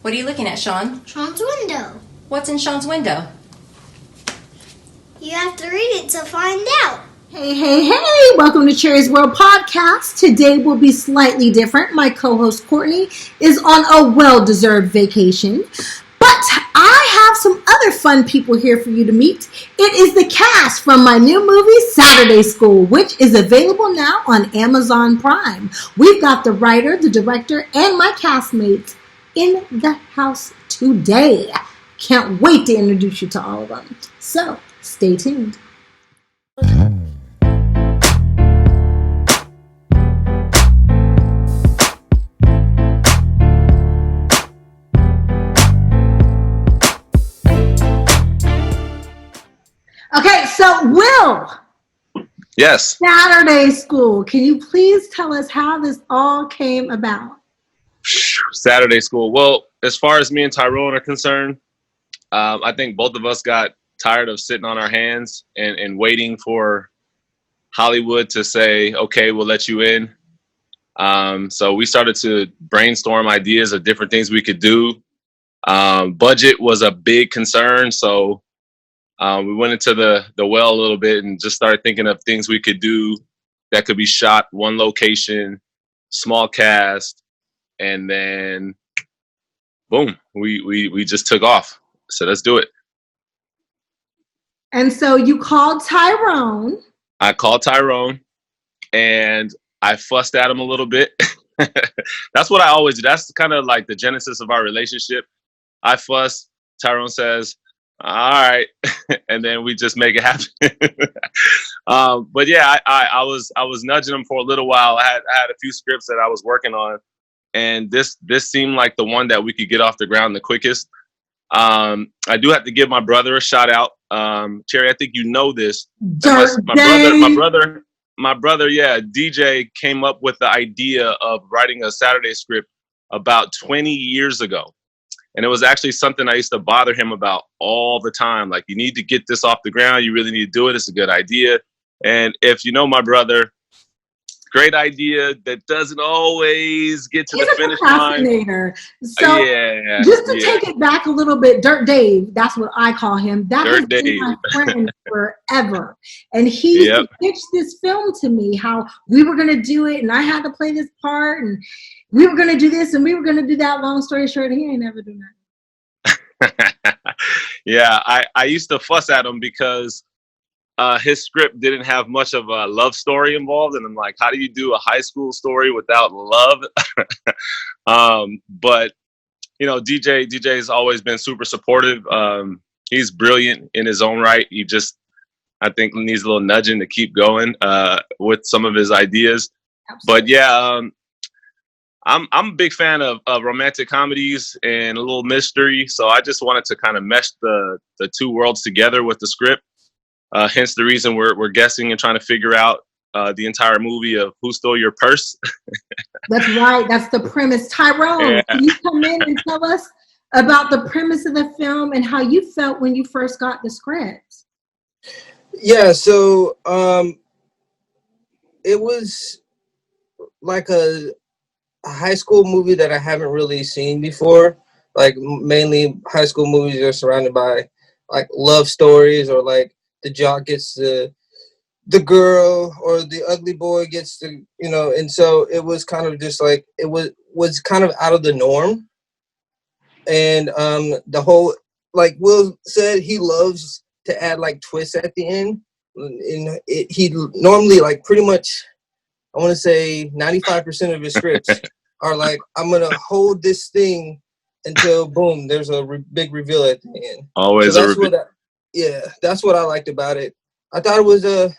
What are you looking at, Sean? Sean's window. What's in Sean's window? You have to read it to find out. Hey, welcome to Cherie's World Podcast. Today will be slightly different. My co-host Courtney is on a well-deserved vacation, but I have some other fun people here for you to meet. It is the cast from my new movie, Saturday School, which is available now on Amazon Prime. We've got the writer, the director, and my castmates in the house today. Can't wait to introduce you to all of them. So, stay tuned. Okay, so Will. Yes. Saturday School. Can you please tell us how this all came about? Saturday School. Well, as far as me and Tyrone are concerned, I think both of us got tired of sitting on our hands and waiting for Hollywood to say, okay, we'll let you in. So we started to brainstorm ideas of different things we could do. Budget was a big concern. So we went into the well a little bit and just started thinking of things we could do that could be shot one location, small cast, and then boom, we just took off. So let's do it. And so you called Tyrone. I called Tyrone and I fussed at him a little bit. That's what I always do. That's kind of like the genesis of our relationship. I fuss. Tyrone says, all right. And then we just make it happen. But yeah, I was nudging him for a little while. I had a few scripts that I was working on, and this seemed like the one that we could get off the ground the quickest. I do have to give my brother a shout out. Cherie, I think you know this. My brother, yeah, DJ came up with the idea of writing a Saturday script about 20 years ago. And it was actually something I used to bother him about all the time. Like, you need to get this off the ground. You really need to do it. It's a good idea. And if you know my brother, great idea that doesn't always get to the finish line. So just to take it back a little bit, Dirt Dave, that's what I call him. That has been my friend forever. And he used to pitch this film to me, how we were going to do it, and I had to play this part, and we were going to do this, and we were going to do that. Long story short, he ain't never do nothing. Yeah, I used to fuss at him because his script didn't have much of a love story involved. And I'm like, how do you do a high school story without love? But, you know, DJ's always been super supportive. He's brilliant in his own right. He just, I think, needs a little nudging to keep going with some of his ideas. Absolutely. But yeah, I'm a big fan of romantic comedies and a little mystery. So I just wanted to kind of mesh the two worlds together with the script. Hence the reason we're guessing and trying to figure out the entire movie of Who Stole Your Purse. That's right. That's the premise. Tyrone, Can you come in and tell us about the premise of the film and how you felt when you first got the script? Yeah, so it was like a high school movie that I haven't really seen before. Like, mainly high school movies are surrounded by like love stories, or like the jock gets the girl, or the ugly boy gets the, you know. And so it was kind of just like, it was kind of out of the norm. And the whole, like Will said, he loves to add like twists at the end. And he normally, like, pretty much, I want to say 95% of his scripts are like, I'm going to hold this thing until boom, there's a big reveal at the end. Always so that's what I liked about it. I thought it was a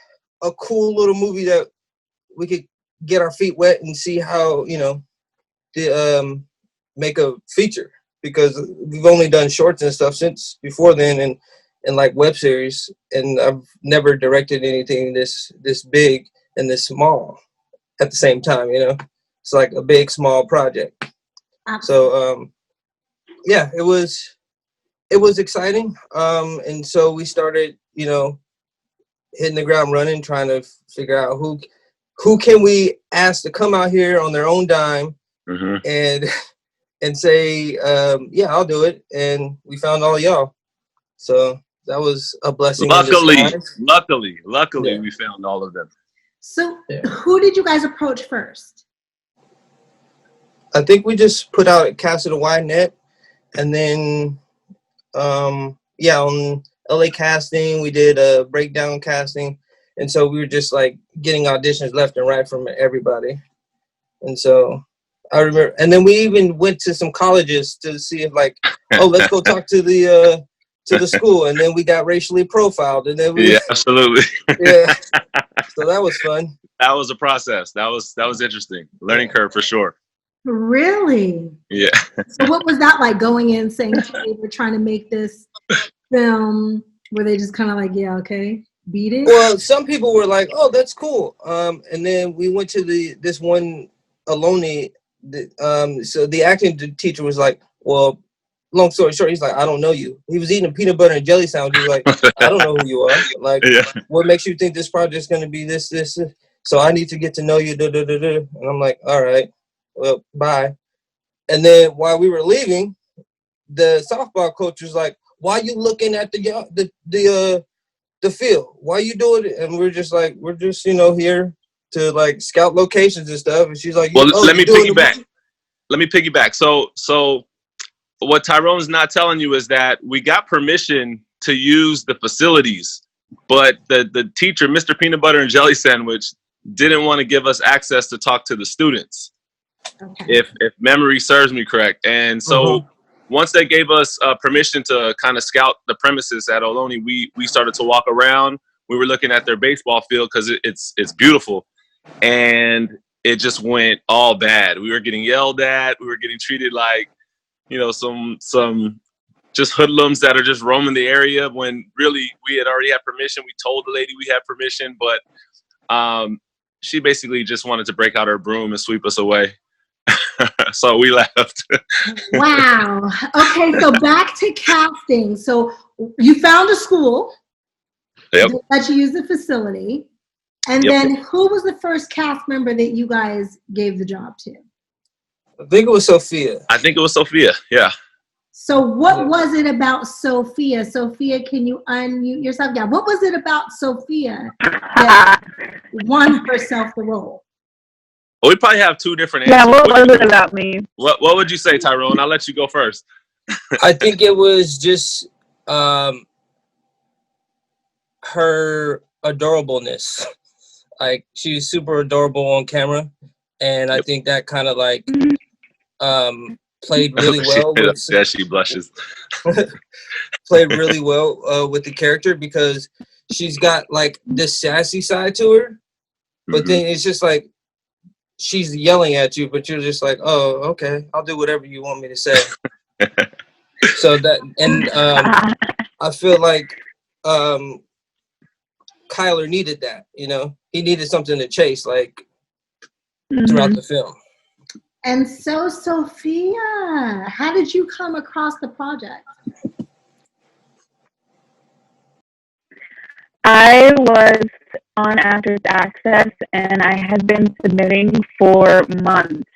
cool little movie that we could get our feet wet and see how, you know, make a feature, because we've only done shorts and stuff since before then, and like web series, and I've never directed anything this big and this small at the same time, you know. It's like a big, small project. So yeah, it was exciting. And so we started, you know, hitting the ground running, trying to figure out who can we ask to come out here on their own dime, and and say, yeah, I'll do it. And we found all y'all. So that was a blessing in disguise. Luckily, Yeah. we found all of them. So Yeah. who did you guys approach first? I think we just put out a cast of the wide net, and then on LA casting we did a breakdown casting, and so we were just like getting auditions left and right from everybody. And so I remember, and then we even went to some colleges to see if like, oh, let's go talk to the school, and then we got racially profiled, and then we Yeah, absolutely. yeah, so that was fun. That was a process. That was interesting. Learning curve for sure. Really? Yeah. So what was that like, going in saying, hey, we're trying to make this film? Were they just kind of like, yeah, okay, beat it? Well, some people were like, oh, that's cool. And then we went to this one Aloni. So the acting teacher was like, well, long story short, he's like, I don't know you. He was eating a peanut butter and jelly sandwich. He was like, I don't know who you are. Like, Yeah. what makes you think this project's going to be this? So I need to get to know you. And I'm like, all right, well, bye. And then while we were leaving, the softball coach was like, why are you looking at the field? Why are you doing it? And we're just like, we're just, here to like scout locations and stuff. And she's like, Well, let me piggyback. So what Tyrone's not telling you is that we got permission to use the facilities, but the teacher, Mr. Peanut Butter and Jelly Sandwich, didn't want to give us access to talk to the students. Okay. If memory serves me correct. And so once they gave us permission to kind of scout the premises at Ohlone, we started to walk around. We were looking at their baseball field because it's beautiful. And it just went all bad. We were getting yelled at. We were getting treated like, some just hoodlums that are just roaming the area, when really we had already had permission. We told the lady we had permission, but she basically just wanted to break out her broom and sweep us away. So we left. Wow. Okay, so back to casting. So you found a school Yep. that you use the facility. And Yep. then who was the first cast member that you guys gave the job to? I think it was Sophia. I think it was Sophia. Yeah. So what was it about Sophia? Sophia, can you unmute yourself? Yeah. What was it about Sophia that won herself the role? Well, we probably have two different answers. Yeah, what was it about me? What would you say, Tyrone? I'll let you go first. I think it was just her adorableness. Like, she's super adorable on camera, and I think that kind of like played really well. Yeah, she blushes. Played really well with the character, because she's got like this sassy side to her, but then it's just like she's yelling at you, but you're just like, oh, okay, I'll do whatever you want me to say. So that, and I feel like Kyler needed that, he needed something to chase, like, throughout the film. And so, Sophia, how did you come across the project? I was on Actors Access, and I had been submitting for months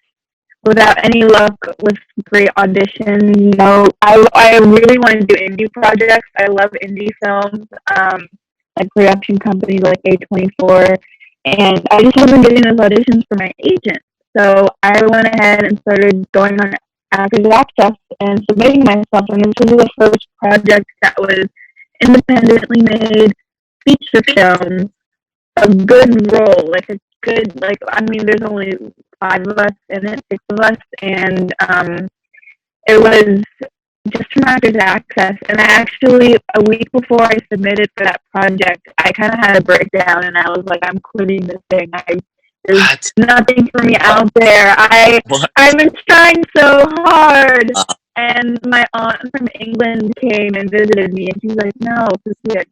without any luck with great auditions. I really want to do indie projects. I love indie films, like production companies like A24, and I just wasn't getting those auditions for my agent. So I went ahead and started going on Actors Access and submitting myself, and this was the first project that was independently made feature film, a good role, there's only 5 of us in it, 6 of us, and it was just from Actors Access. And I actually, a week before I submitted for that project, I kind of had a breakdown, and I was like, I'm quitting this thing. There's nothing for me out there. I've been trying so hard. And my aunt from England came and visited me, and she's like, no, Cecilia,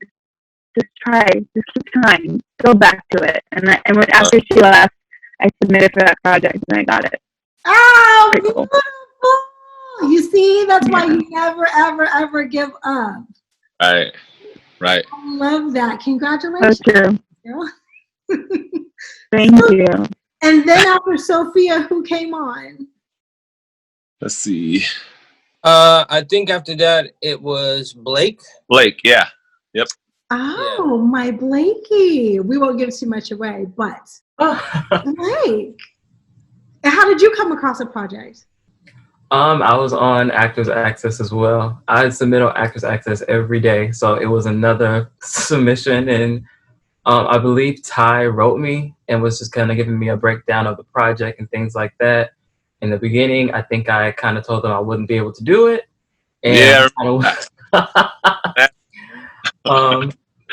just try, just keep trying, go back to it. And after she left, I submitted for that project, and I got it. Oh, Pretty beautiful. cool. You see, that's why you never, ever, ever give up. Right. I love that. Congratulations. That's true. Thank you. And then after Sophia, who came on? Let's see. I think after that it was Blake. Blake, yeah. Yep. Oh, my Blakey. We won't give too much away, but Blake. And how did you come across a project? I was on Actors Access as well. I submit on Actors Access every day, so it was another submission, and I believe Ty wrote me and was just kind of giving me a breakdown of the project and things like that. In the beginning, I think I kind of told them I wouldn't be able to do it. And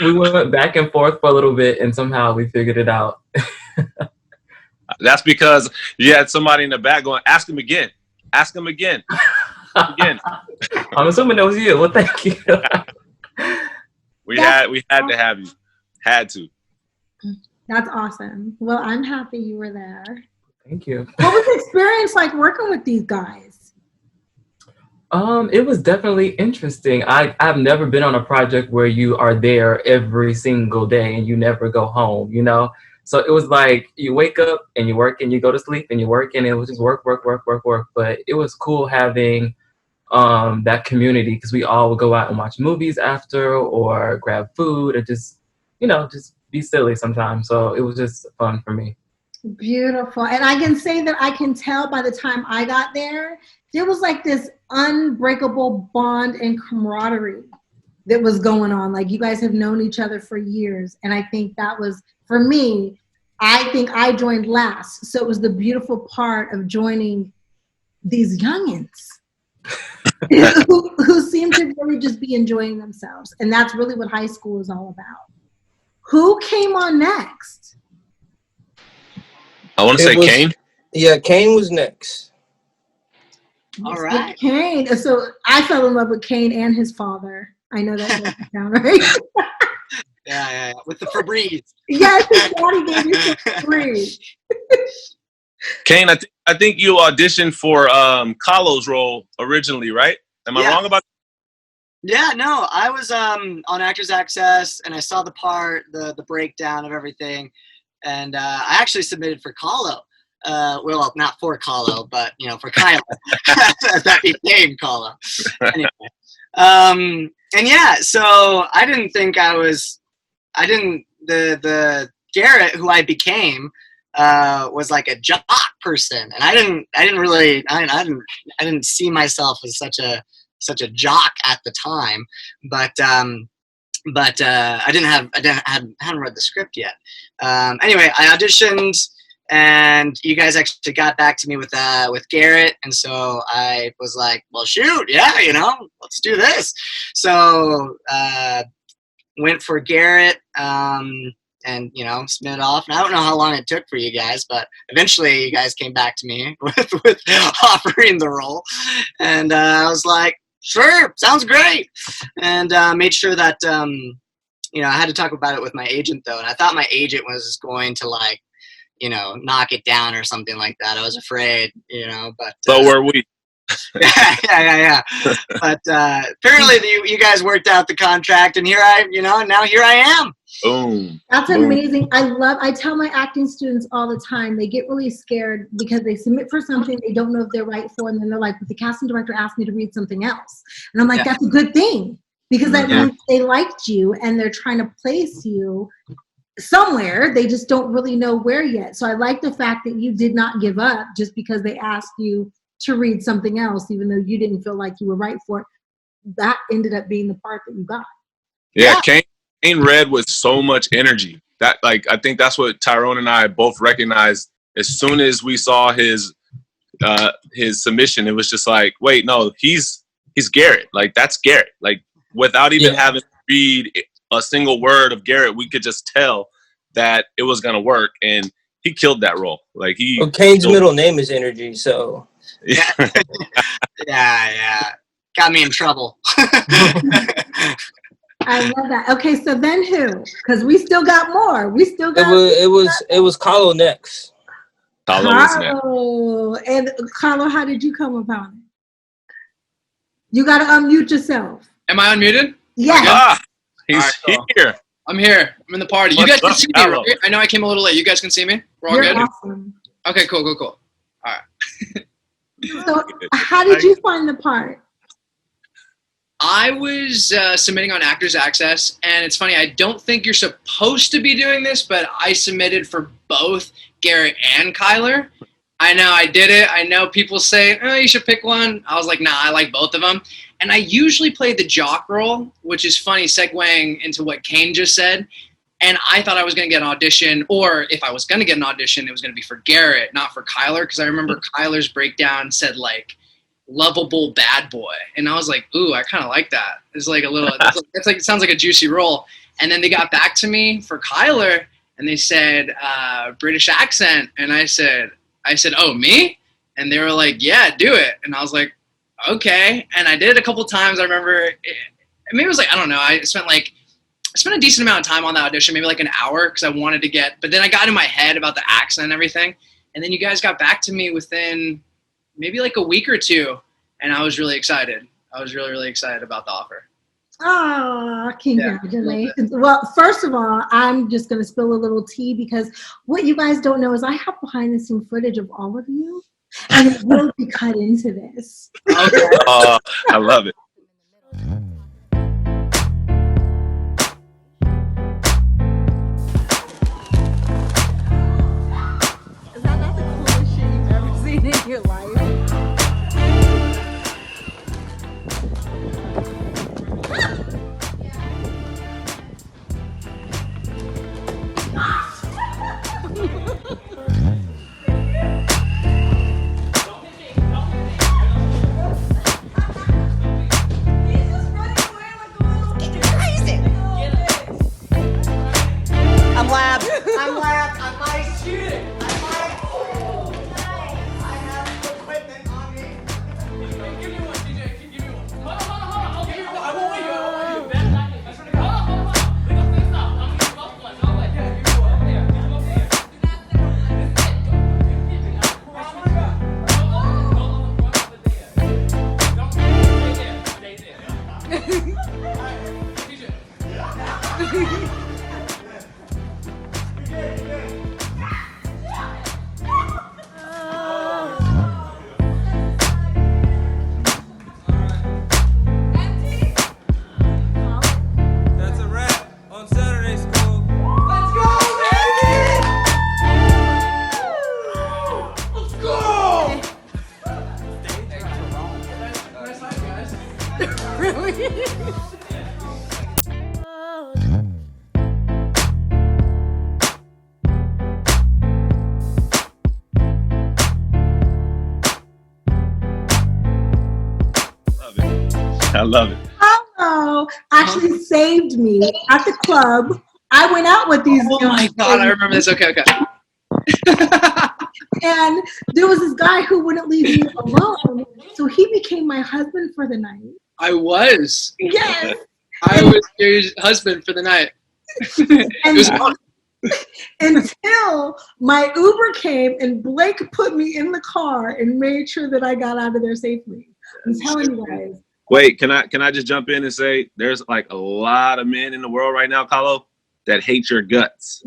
we went back and forth for a little bit, and somehow we figured it out. That's because you had somebody in the back going, ask him again. Ask him again. Again. I'm assuming that was you. Well, thank you. we had to have you. Had to. That's awesome. Well, I'm happy you were there. Thank you. What was the experience like working with these guys? It was definitely interesting. I've never been on a project where you are there every single day and you never go home, you know? So it was like you wake up and you work and you go to sleep and you work, and it was just work. But it was cool having that community, because we all would go out and watch movies after or grab food or just, just be silly sometimes. So it was just fun for me. Beautiful. And I can say that I can tell by the time I got there, there was like this unbreakable bond and camaraderie that was going on. Like, you guys have known each other for years. And I think that was, for me, I think I joined last. So it was the beautiful part of joining these youngins who seem to really just be enjoying themselves. And that's really what high school is all about. Who came on next? I want to say Kane. Yeah, Kane was next. All right. Kane. So I fell in love with Kane and his father. I know that doesn't sound right. Yeah. With the Febreze. Yes, his daddy gave me some Febreze. Kane, I think you auditioned for Kahlo's role originally, right? Am I wrong about that? Yeah, no. I was on Actors Access, and I saw the part, the breakdown of everything, and I actually submitted for Kahlo. Well, not for Kahlo, but for Kylo. That became Kahlo. Anyway. And yeah, so I didn't think the Garrett who I became was like a jock person, and I didn't see myself as such a jock at the time, but I hadn't read the script yet. Anyway, I auditioned, and you guys actually got back to me with Garrett, and so I was like, well, shoot, yeah, let's do this. So went for Garrett, and submitted off. And I don't know how long it took for you guys, but eventually you guys came back to me with offering the role, and I was like, sure, sounds great, and made sure that I had to talk about it with my agent though, and I thought my agent was going to knock it down or something like that. I was afraid, but so were we. yeah. But apparently you guys worked out the contract, and now here I am. Boom. That's amazing. I tell my acting students all the time, they get really scared because they submit for something they don't know if they're right for, and then they're like, but the casting director asked me to read something else. And I'm like, that's a good thing, because that means they liked you and they're trying to place you somewhere. They just don't really know where yet. So I like the fact that you did not give up just because they asked you to read something else, even though you didn't feel like you were right for it. That ended up being the part that you got. Yeah. Kane read with so much energy. That I think that's what Tyrone and I both recognized as soon as we saw his submission. It was just like, wait, no, he's Garrett. Like, that's Garrett. Like, without even having to read a single word of Garrett, we could just tell that it was gonna work, and he killed that role. Like, Kane's middle name is Energy, so yeah. Got me in trouble. I love that. Okay, so then who? Because we still got more. We still got. It was Kahlo next. Kahlo. And Kahlo, how did you come about it? You got to unmute yourself. Am I unmuted? Yes. He's right, here. I'm here. I'm in the party. You guys can see me, right? I know I came a little late. You guys can see me? We're all You're good? awesome. Okay, cool. All right. So, how did you find the part? I was submitting on Actors Access, and it's funny, I don't think you're supposed to be doing this, but I submitted for both Garrett and Kyler. I know I did it. I know people say, oh, you should pick one. I was like, nah, I like both of them. And I usually play the jock role, which is funny, segueing into what Kane just said. And I thought I was going to get an audition, or if I was going to get an audition, it was going to be for Garrett, not for Kyler, because I remember Kyler's breakdown said, like, lovable bad boy. And I was like, ooh, I kind of like that. It's like a little, it's like, it sounds like a juicy role. And then they got back to me for Kyler, and they said, British accent. And I said, oh, me? And they were like, yeah, do it. And I was like, okay. And I did it a couple times. I remember, maybe it was like, I don't know. I spent a decent amount of time on the audition, maybe like an hour, because I wanted to get, but then I got in my head about the accent and everything. And then you guys got back to me within maybe like a week or two. And I was really excited. I was really, really excited about the offer. Oh, congratulations. Well, first of all, I'm just going to spill a little tea, because what you guys don't know is I have behind the scene footage of all of you, and it will be cut into this. Okay. I love it. Is that not the coolest shit you've ever seen in your life? I love it. Hello actually saved me at the club. I went out with these. Oh my God, I remember this. Okay. And there was this guy who wouldn't leave me alone, so he became my husband for the night. I was. Yes. I was your husband for the night. It was fun. Until my Uber came and Blake put me in the car and made sure that I got out of there safely. I'm telling you guys. Wait, can I just jump in and say there's like a lot of men in the world right now, Kahlo, that hate your guts.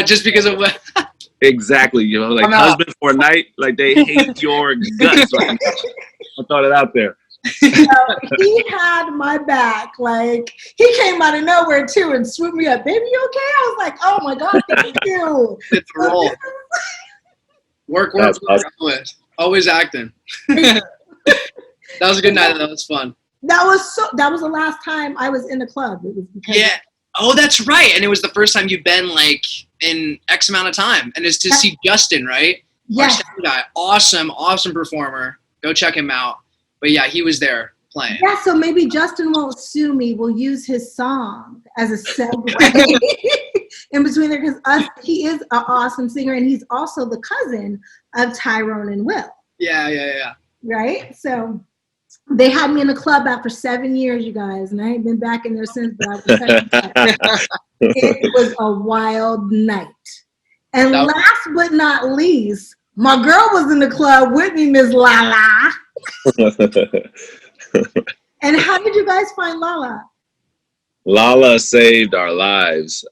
Just because of what? Exactly. You know, like husband for a night, like they hate your guts right now. I thought it out there. He had my back. Like, he came out of nowhere too and swooped me up. Baby, you okay? I was like, oh my God, thank you. It's a roll. Work. Always acting. That was a good night. That was fun. That was the last time I was in a club. It was because Oh, that's right. And it was the first time you've been like in X amount of time. And it's to see Justin, right? Yes. Our sound guy. Awesome performer. Go check him out. But yeah, he was there playing. Yeah, so maybe Justin won't sue me. We'll use his song as a segue in between there, because he is an awesome singer, and he's also the cousin of Tyrone and Will. Yeah. Right? So they had me in a club after 7 years, you guys, and I ain't been back in there since, but I was it was a wild night. And last but not least, my girl was in the club with me, Miss Lala. And how did you guys find Lala? Lala saved our lives.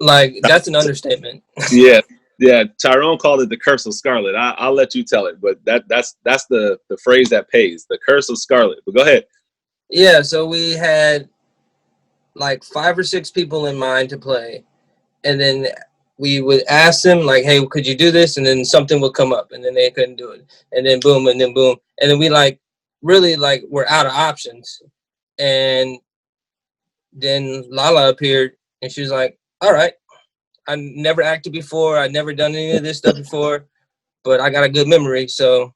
Like, that's an understatement. Yeah. Yeah, Tyrone called it the curse of Scarlet. I'll let you tell it, but that's the phrase that pays, the curse of Scarlet. But go ahead. Yeah, so we had like 5 or 6 people in mind to play, and then we would ask them like, "Hey, could you do this?" And then something would come up, and then they couldn't do it, and then boom, and then we like really like we're out of options, and then Lala appeared, and she was like, "All right, I never acted before, I never done any of this stuff before, but I got a good memory, so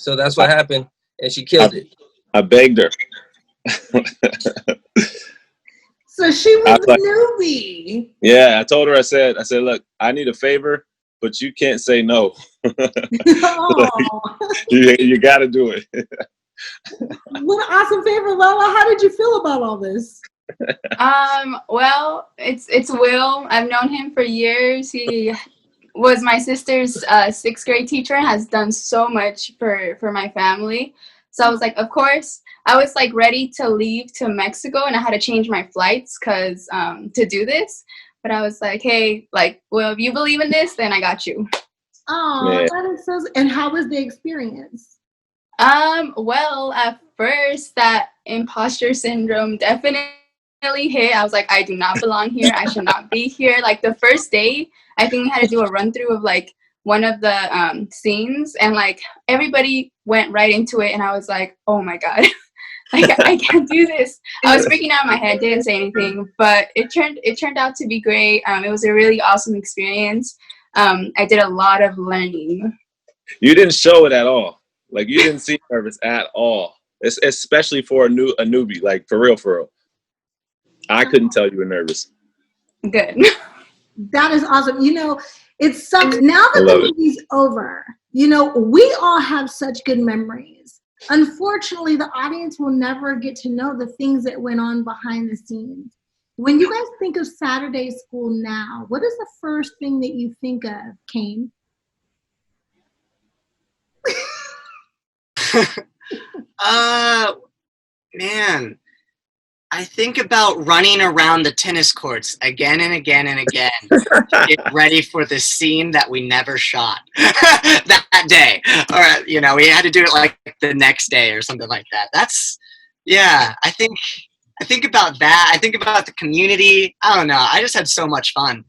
that's what happened, and she killed it." I begged her. So she was like, the newbie. Yeah, I told her. I said, look, I need a favor, but you can't say no. Like, you got to do it. What an awesome favor, Lola. How did you feel about all this? Well, it's Will. I've known him for years. He was my sister's 6th grade teacher and has done so much for my family. So I was like, of course. I was like ready to leave to Mexico, and I had to change my flights because to do this. But I was like, hey, like, well, if you believe in this, then I got you. Oh, that is so. And how was the experience? Well, at first, that imposter syndrome definitely hit. I was like, I do not belong here. I should not be here. Like the first day, I think we had to do a run through of like one of the scenes, and like everybody went right into it, and I was like, oh my god. Like I can't do this. I was freaking out in my head, didn't say anything, but it turned out to be great. It was a really awesome experience. I did a lot of learning. You didn't show it at all. Like you didn't seem nervous at all. It's especially for a newbie. Like for real. I couldn't tell you were nervous. Good. That is awesome. You know, it sucks now that the movie's over. You know, we all have such good memories. Unfortunately, the audience will never get to know the things that went on behind the scenes. When you guys think of Saturday School now, what is the first thing that you think of, Kane? Man, I think about running around the tennis courts again and again and again to get ready for the scene that we never shot that day. Or, you know, we had to do it like the next day or something like that. I think about that. I think about the community. I don't know. I just had so much fun.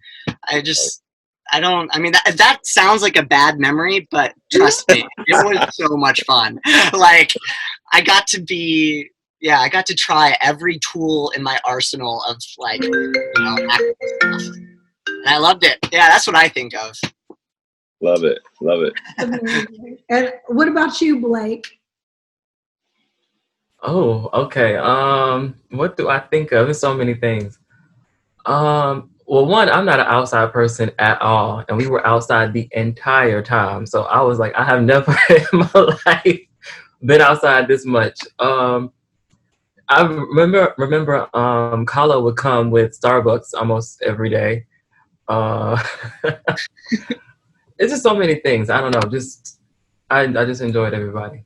That sounds like a bad memory, but trust me, it was so much fun. Like, I got to try every tool in my arsenal of like, you know, acting stuff. And I loved it. Yeah, that's what I think of. Love it. And what about you, Blake? Oh, okay. What do I think of? There's so many things. Well, one, I'm not an outside person at all, and we were outside the entire time. So I was like, I have never in my life been outside this much. I remember Kala would come with Starbucks almost every day. It's just so many things. I don't know. I just enjoyed everybody.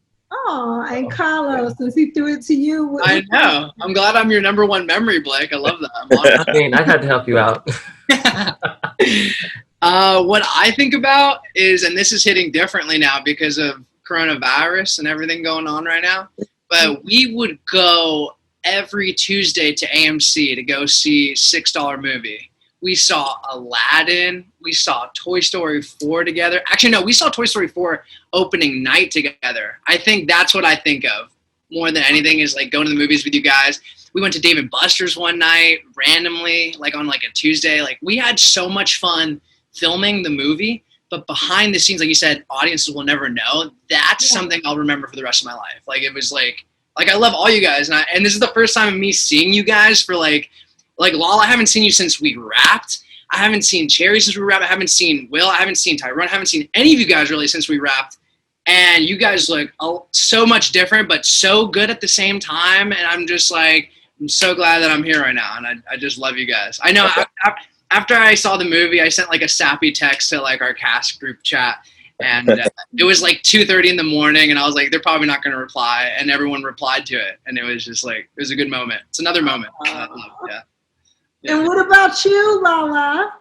Oh, and Carlos, since he threw it to you. I know. I'm glad I'm your number one memory, Blake. I love that. I mean, I had to help you out. What I think about is, and this is hitting differently now because of coronavirus and everything going on right now, but we would go every Tuesday to AMC to go see $6 movie. We saw Aladdin. We saw Toy Story 4 together. Actually, no, we saw Toy Story 4 opening night together. I think that's what I think of more than anything is like going to the movies with you guys. We went to Dave & Buster's one night randomly, like on like a Tuesday. Like we had so much fun filming the movie, but behind the scenes, like you said, audiences will never know. That's something I'll remember for the rest of my life. Like it was like I love all you guys, and this is the first time of me seeing you guys for like Lala. I haven't seen you since we rapped. I haven't seen Cherie since we rapped. I haven't seen Will. I haven't seen Tyrone. I haven't seen any of you guys really since we rapped. And you guys look so much different, but so good at the same time. And I'm just like, I'm so glad that I'm here right now. And I just love you guys. I know after I saw the movie, I sent like a sappy text to like our cast group chat. And it was like 2:30 in the morning. And I was like, they're probably not going to reply. And everyone replied to it. And it was just like, it was a good moment. It's another moment. Yeah. And what about you, Lala?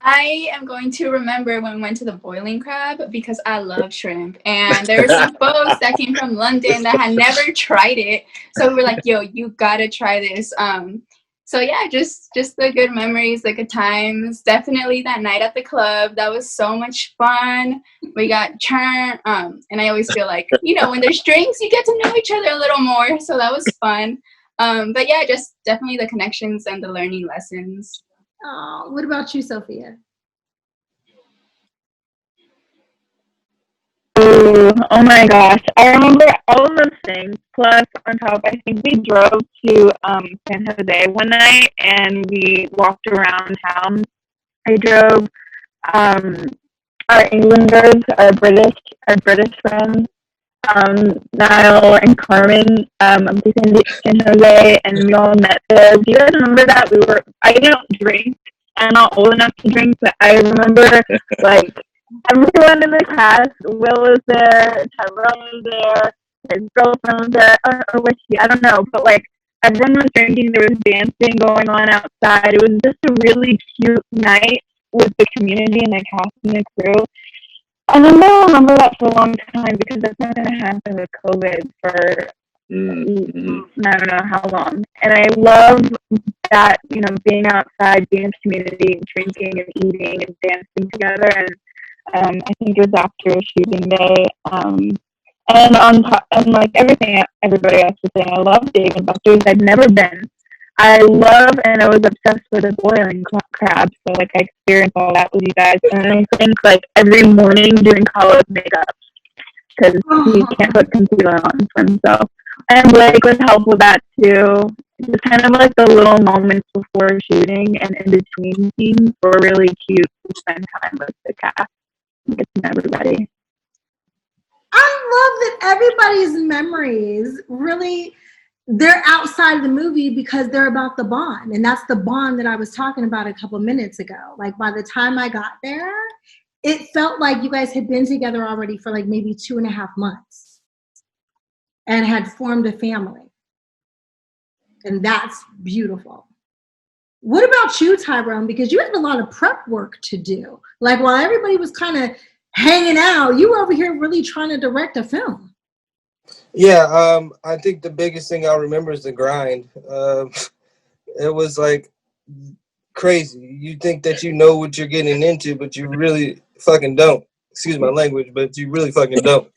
I am going to remember when we went to the Boiling Crab because I love shrimp. And there were some folks that came from London that had never tried it. So we were like, yo, you gotta try this. So yeah, just the good memories, the good times. Definitely that night at the club. That was so much fun. We got churned. And I always feel like, when there's drinks, you get to know each other a little more. So that was fun. But yeah, just definitely the connections and the learning lessons. Oh, what about you, Sophia? Ooh, oh my gosh. I remember all of those things. Plus, on top, I think we drove to San Jose one night and we walked around town. I drove our Englanders, our British friends, Niall and Carmen, of San Jose, and we all met there. Do you guys remember that? I don't drink. I'm not old enough to drink, but I remember, like, everyone in the cast, Will was there, Tyrone was there, his girlfriend was there, or was she? I don't know, but, like, everyone was drinking, there was dancing going on outside. It was just a really cute night with the community and the cast and the crew. And I'm gonna remember that for a long time because that's not gonna happen with COVID for I don't know how long. And I love that, being outside, being in the community, drinking and eating and dancing together. And I think it was after a shooting day. And on top, and like everything everybody else was saying, I love Dave and Buster's. I've never been. I love and I was obsessed with the boiling crab, so like I experienced all that with you guys. And I think like every morning doing college makeup because he can't put concealer on for himself. And Blake would help with that too. Just kind of like the little moments before shooting and in between scenes were really cute to spend time with the cast and get to know everybody. I love that everybody's memories really, they're outside of the movie because they're about the bond. And that's the bond that I was talking about a couple minutes ago. Like by the time I got there, it felt like you guys had been together already for like maybe 2.5 months and had formed a family. And that's beautiful. What about you, Tyrone? Because you had a lot of prep work to do. Like while everybody was kind of hanging out, you were over here really trying to direct a film. Yeah, I think the biggest thing I remember is the grind. It was like crazy. You think that you know what you're getting into, but you really fucking don't. Excuse my language, but you really fucking don't.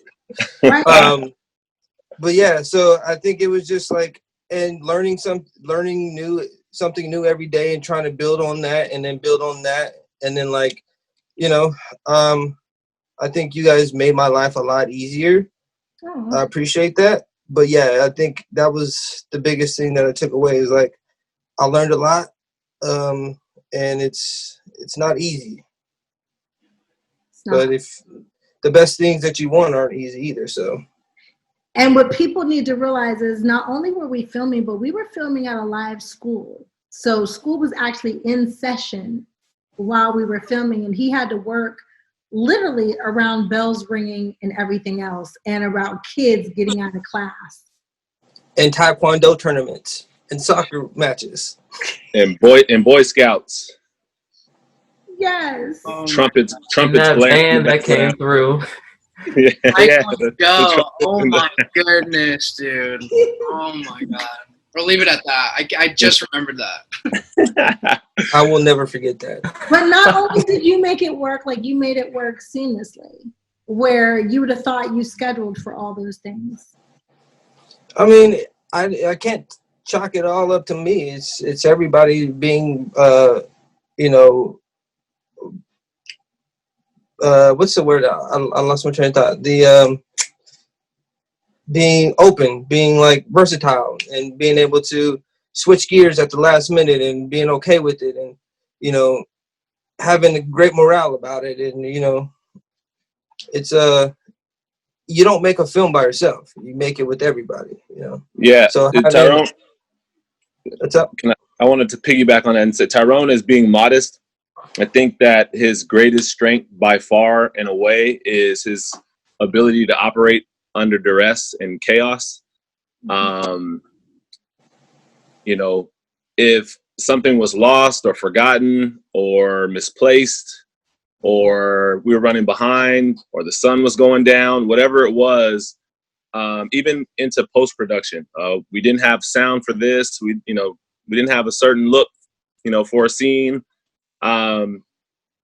But yeah, so I think it was just like, and learning something new every day and trying to build on that and then build on that. And then like, I think you guys made my life a lot easier. I appreciate that. But yeah, I think that was the biggest thing that I took away is like, I learned a lot. And it's not easy. But if the best things that you want aren't easy either, so. And what people need to realize is not only were we filming, but we were filming at a live school. So school was actually in session while we were filming, and he had to work literally around bells ringing and everything else, and around kids getting out of class. And Taekwondo tournaments and soccer matches. And Boy Scouts. Yes. Trumpets that blaring. Band that came through. Yeah, Oh my goodness, dude. Oh my god. We'll leave it at that. I just remembered that. I will never forget that. But not only did you make it work, like you made it work seamlessly, where you would have thought you scheduled for all those things. I mean, I can't chalk it all up to me. It's everybody being, what's the word? I lost my train of thought. The being open, being like versatile, and being able to switch gears at the last minute, and being okay with it, and having a great morale about it, and it's you don't make a film by yourself. You make it with everybody. Yeah. So Tyrone, what's up? I wanted to piggyback on that and say Tyrone is being modest. I think that his greatest strength by far and away is his ability to operate under duress and chaos. If something was lost or forgotten or misplaced, or we were running behind, or the sun was going down, whatever it was. Even into post-production, we didn't have sound for this. We didn't have a certain look, for a scene.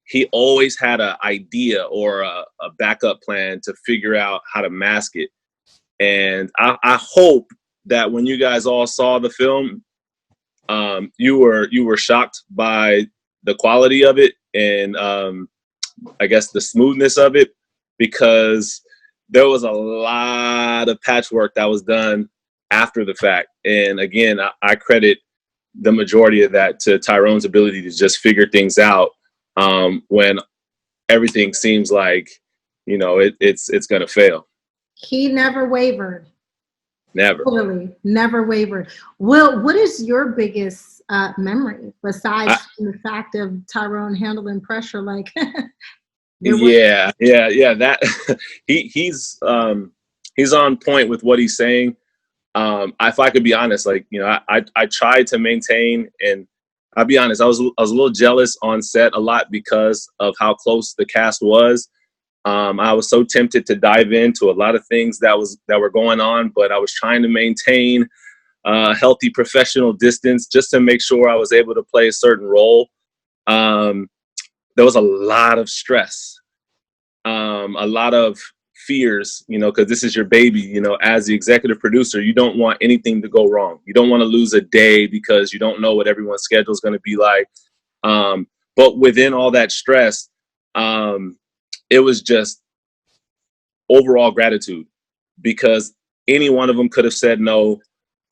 He always had an idea or a backup plan to figure out how to mask it. And I hope that when you guys all saw the film, you were shocked by the quality of it and I guess the smoothness of it, because there was a lot of patchwork that was done after the fact. And again, I credit the majority of that to Tyrone's ability to just figure things out when everything seems like, it's going to fail. He never wavered. Never. Totally, never wavered. Will, what is your biggest memory besides the fact of Tyrone handling pressure? Like, yeah. That he's on point with what he's saying. If I could be honest, like, I tried to maintain, and I'll be honest, I was a little jealous on set a lot because of how close the cast was. I was so tempted to dive into a lot of things that were going on, but I was trying to maintain a healthy professional distance just to make sure I was able to play a certain role. There was a lot of stress, a lot of fears, because this is your baby. As the executive producer, you don't want anything to go wrong. You don't want to lose a day because you don't know what everyone's schedule is going to be like. But within all that stress, it was just overall gratitude, because any one of them could have said no.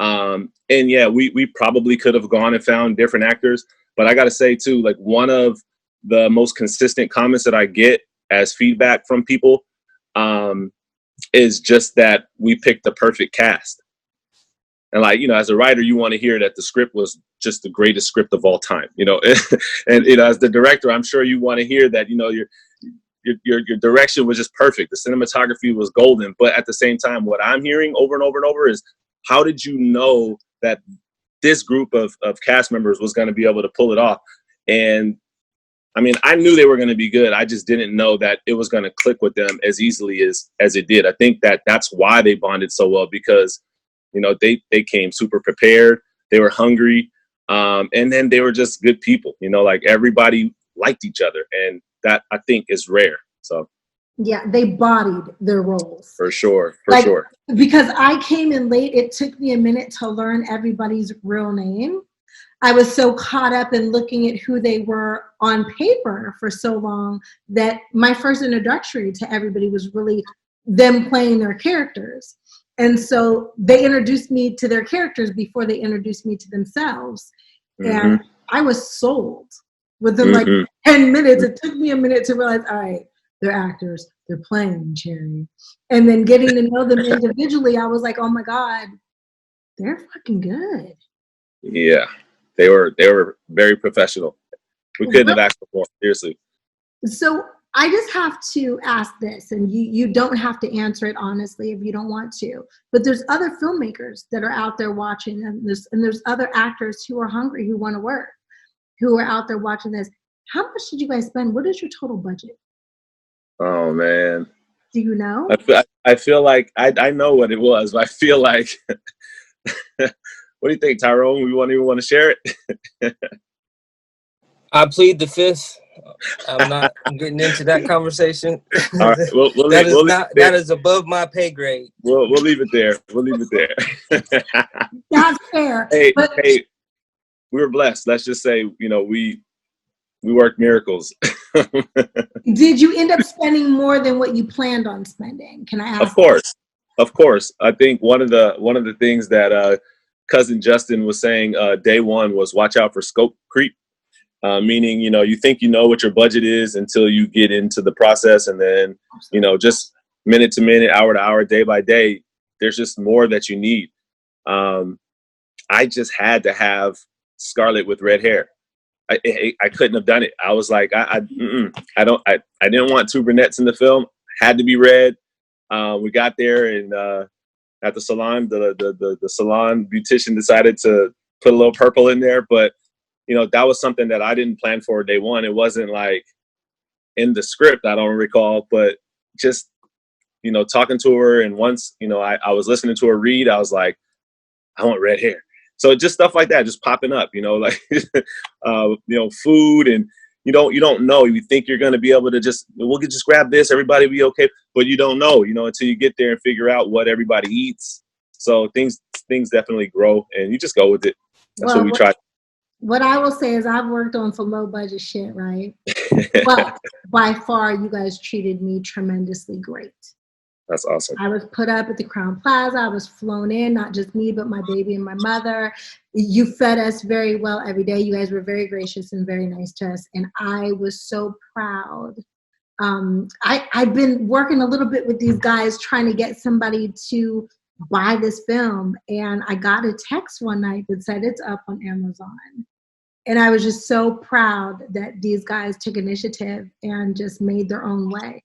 And yeah, we probably could have gone and found different actors. But I got to say too, like, one of the most consistent comments that I get as feedback from people is just that we picked the perfect cast. And like, as a writer, you want to hear that the script was just the greatest script of all time, and as the director, I'm sure you want to hear that, your direction was just perfect. The cinematography was golden. But at the same time, what I'm hearing over and over and over is, how did you know that this group of cast members was going to be able to pull it off? And I mean, I knew they were going to be good. I just didn't know that it was going to click with them as easily as it did. I think that's why they bonded so well, because, they came super prepared. They were hungry. And then they were just good people, like, everybody liked each other. And that, I think, is rare. So yeah, they bodied their roles. For sure. Because I came in late, it took me a minute to learn everybody's real name. I was so caught up in looking at who they were on paper for so long that my first introductory to everybody was really them playing their characters. And so they introduced me to their characters before they introduced me to themselves. Mm-hmm. And I was sold within like 10 minutes. It took me a minute to realize, all right, they're actors, they're playing Cherie. And then getting to know them individually, I was like, oh my God, they're fucking good. Yeah. They were very professional. We couldn't have asked for more, seriously. So I just have to ask this, and you don't have to answer it honestly if you don't want to, but there's other filmmakers that are out there watching, and there's other actors who are hungry, who want to work, who are out there watching this. How much did you guys spend? What is your total budget? Oh, man. Do you know? I feel like I know what it was, but I feel like, what do you think, Tyrone? We won't even want to share it? I plead the fifth. I'm not getting into that conversation. All right, that is above my pay grade. We'll leave it there. That's fair. Hey, we were blessed. Let's just say, we worked miracles. Did you end up spending more than what you planned on spending? Can I ask? Of course. I think one of the things that cousin Justin was saying day one was watch out for scope creep. Meaning, you think you know what your budget is until you get into the process, and then, just minute to minute, hour to hour, day by day, there's just more that you need. I just had to have Scarlett with red hair. I couldn't have done it. I was like, I didn't want two brunettes in the film. Had to be red. We got there, and at the salon, the salon beautician decided to put a little purple in there, but that was something that I didn't plan for day one. It wasn't like in the script, I don't recall, but just, talking to her. And once, I was listening to her read, I was like, I want red hair. So just stuff like that, just popping up, like, food, and you don't know. You think you're going to be able to just grab this, everybody be okay. But you don't know, until you get there and figure out what everybody eats. So things definitely grow, and you just go with it. That's what we try. What I will say is I've worked on some low budget shit, right? But by far, you guys treated me tremendously great. That's awesome. I was put up at the Crown Plaza. I was flown in, not just me, but my baby and my mother. You fed us very well every day. You guys were very gracious and very nice to us. And I was so proud. I've been working a little bit with these guys trying to get somebody to buy this film. And I got a text one night that said it's up on Amazon. And I was just so proud that these guys took initiative and just made their own way.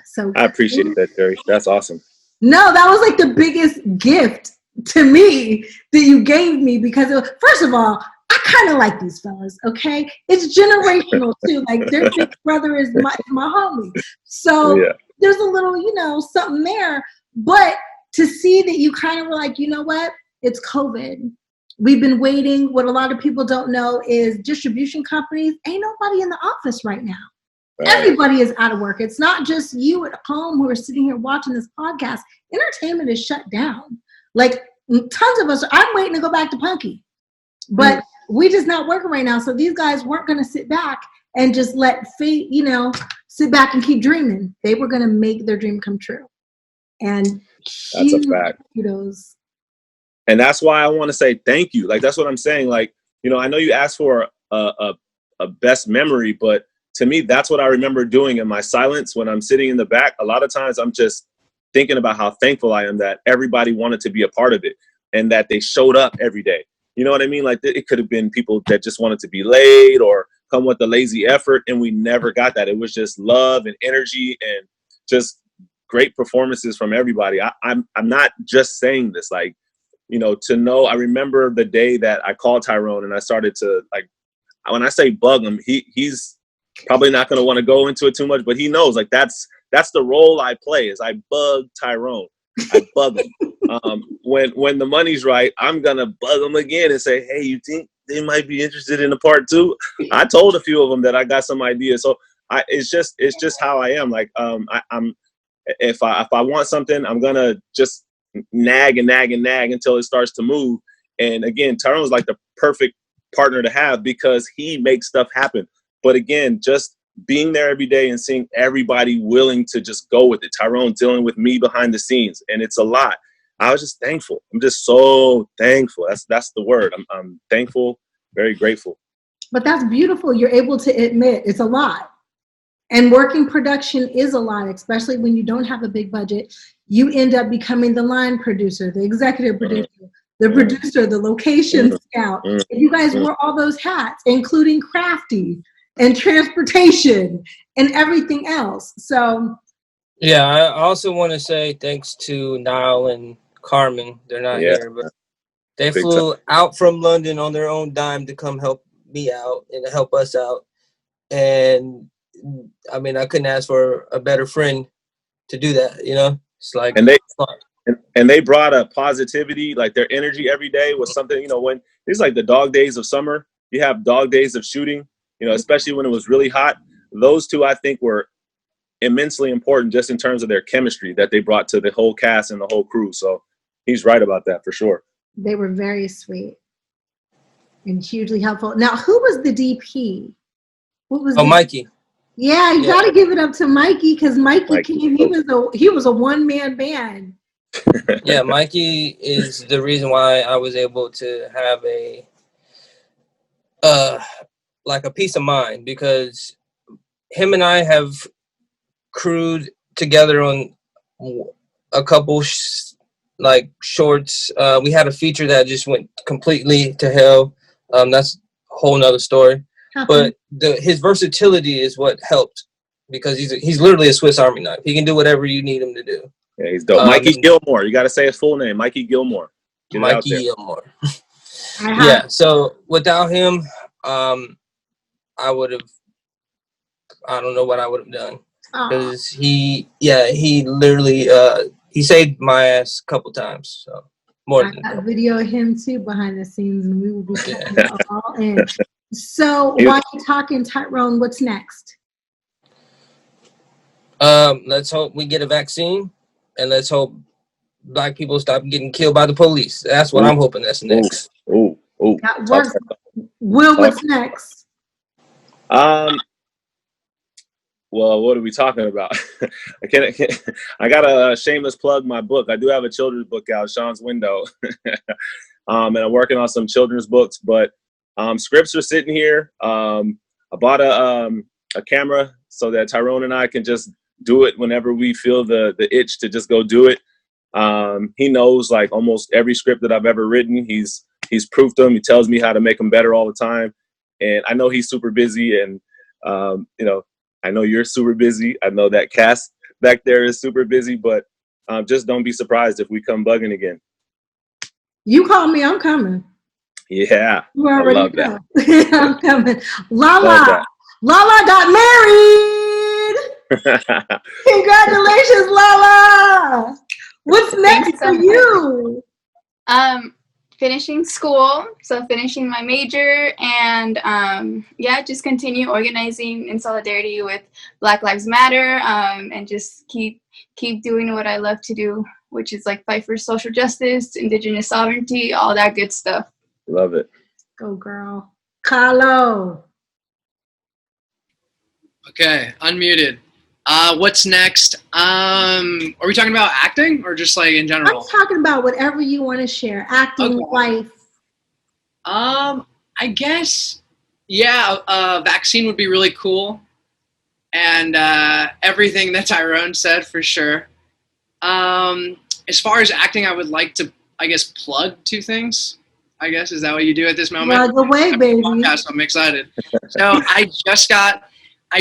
So I appreciate that, Cherie. That's awesome. No, that was like the biggest gift to me that you gave me, because first of all, I kind of like these fellas, okay? It's generational too. Like their big brother is my homie. So there's a little, something there. But to see that you kind of were like, you know what? It's COVID. We've been waiting. What a lot of people don't know is distribution companies, ain't nobody in the office right now. Right. Everybody is out of work. It's not just you at home who are sitting here watching this podcast. Entertainment is shut down. Like tons of us, I'm waiting to go back to Punky. But we just not working right now. So these guys weren't going to sit back and just let fate, sit back and keep dreaming. They were going to make their dream come true. And that's a fact. Kudos. And that's why I want to say thank you. Like, that's what I'm saying. Like, I know you asked for a best memory, but to me, that's what I remember doing in my silence when I'm sitting in the back. A lot of times I'm just thinking about how thankful I am that everybody wanted to be a part of it and that they showed up every day. You know what I mean? Like, it could have been people that just wanted to be late or come with a lazy effort, and we never got that. It was just love and energy and just great performances from everybody. I'm not just saying this, like, to know. I remember the day that I called Tyrone and I started to, like, when I say bug him, he's probably not going to want to go into it too much, but he knows, like, that's the role I play, is I bug Tyrone. I bug him. When the money's right, I'm going to bug him again and say, hey, you think they might be interested in a part 2? I told a few of them that I got some ideas. So it's just how I am. Like, if I want something, I'm going to just nag until it starts to move. And again, Tyrone's like the perfect partner to have because he makes stuff happen. But again, just being there every day and seeing everybody willing to just go with it. Tyrone dealing with me behind the scenes, and it's a lot. I was just thankful. I'm just so thankful. That's the word. I'm thankful, very grateful. But that's beautiful. You're able to admit it's a lot. And working production is a lot, especially when you don't have a big budget. You end up becoming the line producer, the executive producer, the producer, the location scout. And you guys wore all those hats, including crafty and transportation and everything else. So yeah, I also want to say thanks to Niall and Carmen. They're not here, but they flew out from London on their own dime to come help me out and to help us out. And I mean, I couldn't ask for a better friend to do that, It's like, and they brought a positivity, like their energy every day was something, when it's like the dog days of summer, you have dog days of shooting, especially when it was really hot. Those two, I think, were immensely important just in terms of their chemistry that they brought to the whole cast and the whole crew. So he's right about that for sure. They were very sweet and hugely helpful. Now, who was the DP? What was Mikey. Yeah, you got to give it up to Mikey because Mikey came. He was a one-man band. Yeah, Mikey is the reason why I was able to have a peace of mind, because him and I have crewed together on a couple shorts. We had a feature that just went completely to hell. That's a whole nother story. But his versatility is what helped, because he's literally a Swiss Army knife. He can do whatever you need him to do. Yeah, he's dope. Mikey Gilmore. You got to say his full name, Mikey Gilmore. Mikey Gilmore. Yeah. So without him, I would have. I don't know what I would have done because he literally he saved my ass a couple times. So more than a got couple. video of him too behind the scenes, and we will be putting it all in. So while you're talking, Tyrone, what's next? Let's hope we get a vaccine, and let's hope Black people stop getting killed by the police. That's what I'm hoping. That's next. That works. Will, what's next? Well, what are we talking about? I got a shameless plug my book. I do have a children's book out, Sean's Window. And I'm working on some children's books, but scripts are sitting here. I bought a camera so that Tyrone and I can just do it whenever we feel the itch to just go do it. He knows like almost every script that I've ever written. He's proofed them. He tells me how to make them better all the time. And I know he's super busy, and I know you're super busy. I know that cast back there is super busy, but just don't be surprised if we come bugging again. You call me, I'm coming. Yeah, You already I love know. that. I'm coming. Lala got married. Congratulations, Lala. What's next for you? Finishing school, so finishing my major, and just continue organizing in solidarity with Black Lives Matter, and just keep doing what I love to do, which is like fight for social justice, indigenous sovereignty, all that good stuff. Love it. Go girl. Carlo. Okay, unmuted. What's next? Are we talking about acting or just like in general? I'm talking about whatever you want to share. Acting, life. I guess, vaccine would be really cool. And everything that Tyrone said for sure. As far as acting, I would like to, I guess, plug two things. I guess, is that what you do at this moment? Plug away, baby. Podcast, I'm excited. So I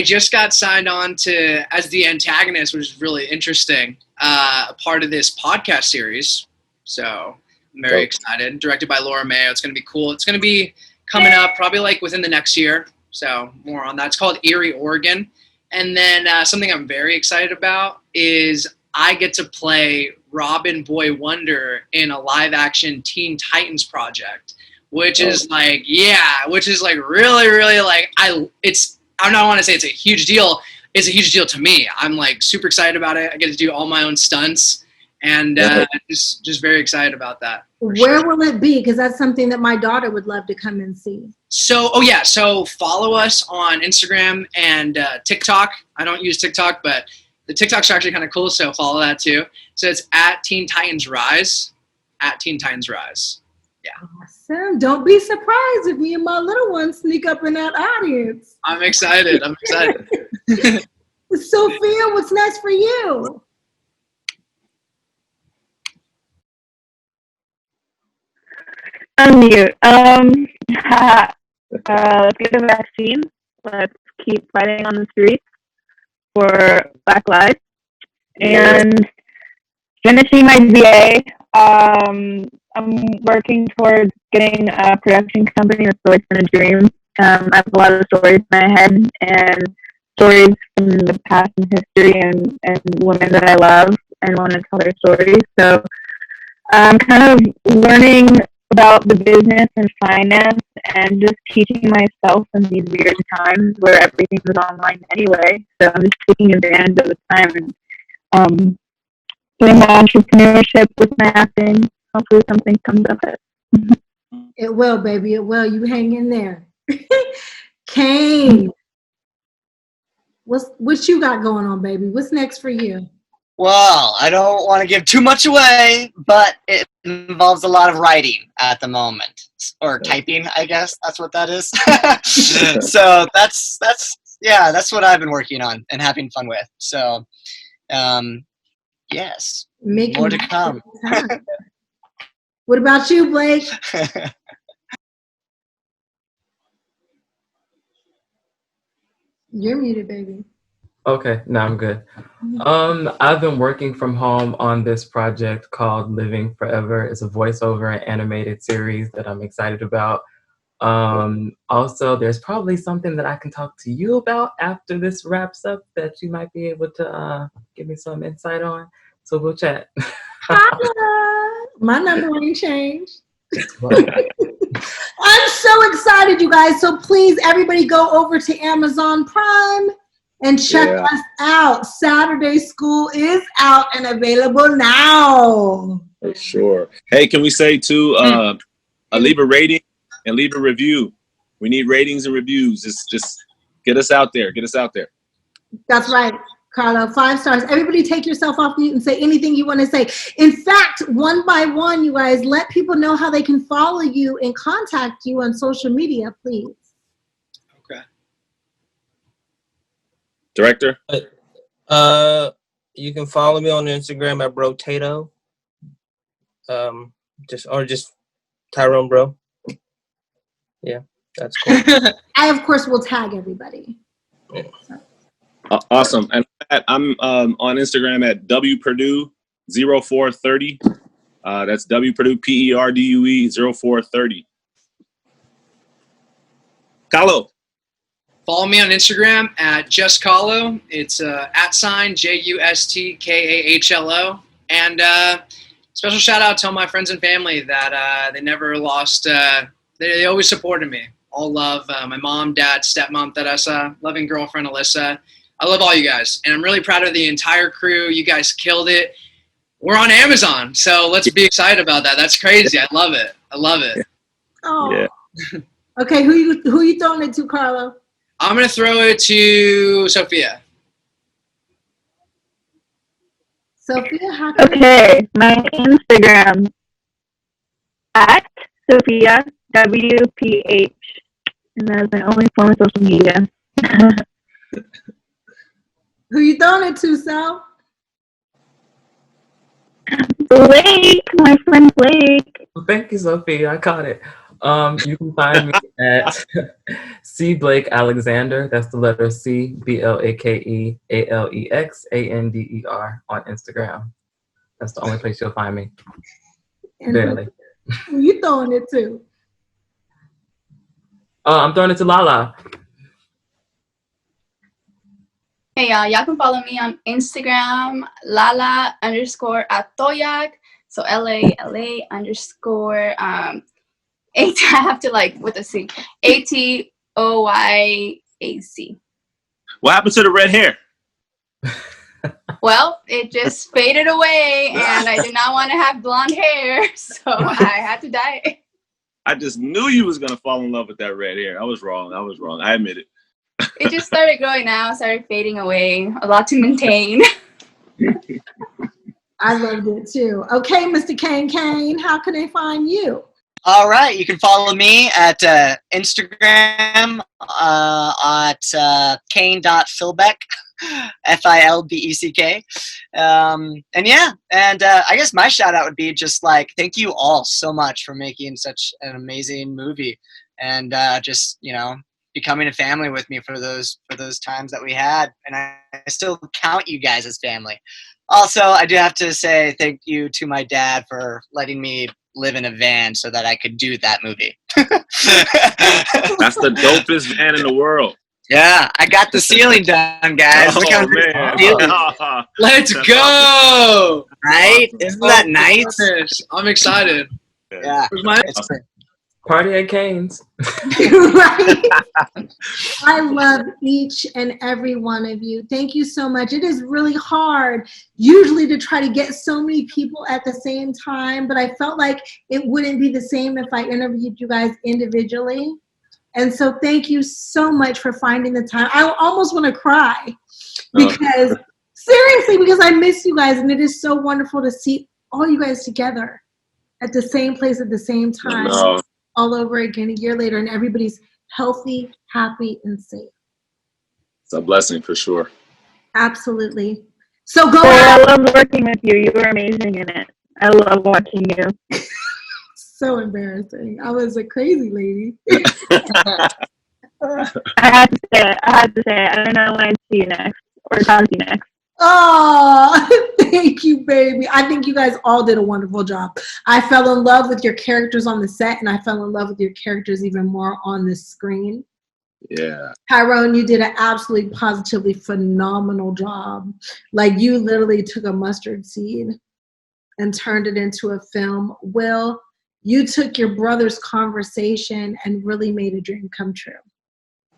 just got signed on to as the antagonist, which is really interesting. A part of this podcast series. So I'm very excited. Directed by Laura Mayo. It's going to be cool. It's going to be coming up probably like within the next year. So more on that. It's called Erie, Oregon. And then something I'm very excited about is I get to play Robin Boy Wonder in a live action Teen Titans project, which is like really, really like I don't want to say it's a huge deal. It's a huge deal to me. I'm like super excited about it. I get to do all my own stunts, and just very excited about that. Where will it be? Because that's something that my daughter would love to come and see. So follow us on Instagram and TikTok. I don't use TikTok, but the TikToks are actually kind of cool, so follow that too. So it's at Teen Titans Rise, at Teen Titans Rise. Yeah. Awesome. Don't be surprised if me and my little one sneak up in that audience. I'm excited. Sophia, what's next for you? Unmute. Let's get the vaccine. Let's keep fighting on the streets for Black lives. And finishing my BA. I'm working towards getting a production company. That's always been a dream. I have a lot of stories in my head and stories from the past and history and women that I love and want to tell their stories. So I'm kind of learning about the business and finance and just teaching myself in these weird times where everything is online anyway. So I'm just taking advantage of the time and doing my entrepreneurship with my acting. Hopefully something comes of it. It will, baby. It will. You hang in there. Kane, what you got going on, baby? What's next for you? Well, I don't want to give too much away, but it involves a lot of writing at the moment, or typing, I guess that's what that is. So that's what I've been working on and having fun with. So, yes, more to come. What about you, Blake? You're muted, baby. Okay, no, I'm good. I've been working from home on this project called Living Forever. It's a voiceover and animated series that I'm excited about. Also, there's probably something that I can talk to you about after this wraps up that you might be able to give me some insight on. So we'll chat. Holla. My number ain't changed. I'm so excited, you guys. So please, everybody go over to Amazon Prime and check us out. Saturday School is out and available now. For sure. Hey, can we say too, leave a rating and leave a review. We need ratings and reviews. Just get us out there. Get us out there. That's right, Carlo. 5 stars. Everybody take yourself off mute and say anything you want to say. In fact, one by one, you guys, let people know how they can follow you and contact you on social media, please. Okay. Director? You can follow me on Instagram at Brotato. Just Tyrone Bro. Yeah, that's cool. I, of course, will tag everybody. Yeah. Awesome. And I'm on Instagram at WPurdue0430. That's WPurdue, PERDUE 0430. Carlo. Follow me on Instagram at JustKahlo. It's @ JUSTKAHLO. And special shout out to all my friends and family that they never lost. They always supported me. All love. My mom, dad, stepmom, Teresa, loving girlfriend, Alyssa. I love all you guys. And I'm really proud of the entire crew. You guys killed it. We're on Amazon, so let's be excited about that. That's crazy. I love it. I love it. Oh. Yeah. Okay, who you throwing it to, Carlo? I'm going to throw it to Sophia. Sophia, how can Okay, my Instagram at Sophia WPH, and that is my only form of social media. who you throwing it to, Sal? Blake, my friend Blake. Thank you, Sophie. I caught it. You can find me at C Blake Alexander. That's the letter C BLAKEALEXANDER on Instagram. That's the only place you'll find me. And Barely. who you throwing it to? I'm throwing it to Lala. Hey y'all, y'all can follow me on Instagram, Lala_Atoyac. So LALA _ I have to with a C. ATOYAC. What happened to the red hair? Well, it just faded away and I did not want to have blonde hair, so I had to dye it. I just knew you was gonna fall in love with that red hair. I was wrong. I admit it. It just started growing out, started fading away. A lot to maintain. I loved it too. Okay, Mr. Kane, how can they find you? All right, you can follow me at Instagram at kane.philbeck, FILBECK. And yeah, and I guess my shout out would be just thank you all so much for making such an amazing movie, and just becoming a family with me for those times that we had, and I still count you guys as family. Also, I do have to say thank you to my dad for letting me live in a van so that I could do that movie. That's the dopest van in the world. Yeah, I got the ceiling done, guys. Look how man. Let's go! Right? Isn't that nice? I'm excited. Yeah. Where's my Party at Kane's. Right? I love each and every one of you. Thank you so much. It is really hard usually to try to get so many people at the same time, but I felt like it wouldn't be the same if I interviewed you guys individually. And so thank you so much for finding the time. I almost want to cry because seriously, because I miss you guys, and it is so wonderful to see all you guys together at the same place at the same time. All over again a year later, and everybody's healthy, happy, and safe. It's a blessing for sure. Absolutely. So go I out. love working with you. You were amazing in it. I love watching you. So embarrassing. I was a crazy lady. I had to say it. I don't know when I'd see you next Or Tazi next. Oh, thank you, baby. I think you guys all did a wonderful job. I fell in love with your characters on the set, and I fell in love with your characters even more on the screen. Yeah. Tyrone, you did an absolutely positively phenomenal job. Like, you literally took a mustard seed and turned it into a film. Will, you took your brother's conversation and really made a dream come true.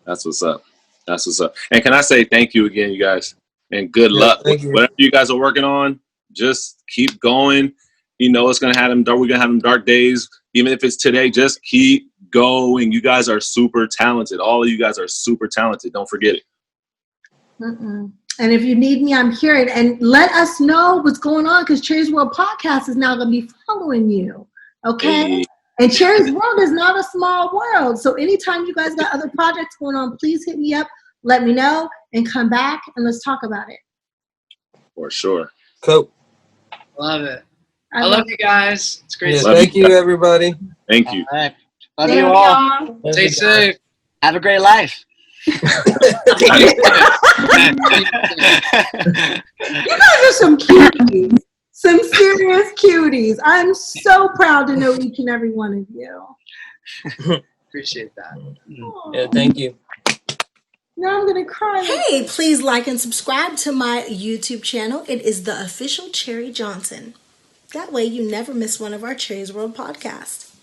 That's what's up. That's what's up. And can I say thank you again, you guys, and good Yeah, luck. thank you. Whatever you guys are working on, just keep going. You know, it's gonna have them. We're gonna have them dark days. Even if it's today, just keep going. You guys are super talented. All of you guys are super talented. Don't forget it. Mm-mm. And if you need me, I'm here. And let us know what's going on, because Cherie's World Podcast is now going to be following you. Okay? Hey. And Cherie's World is not a small world. So anytime you guys got other projects going on, please hit me up, let me know, and come back and let's talk about it. For sure. Cool. Love it. I love you guys. It's great. Yes, to see thank you, everybody. Thank you. All right. Love Thank you all. y'all. Stay safe. Have a great life. You guys are some cuties. Some serious cuties. I'm so proud to know each and every one of you. Appreciate that. Yeah, thank you. Now I'm going to cry. Hey, please like and subscribe to my YouTube channel. It is the official Cherie Johnson. That way you never miss one of our Cherie's World podcasts.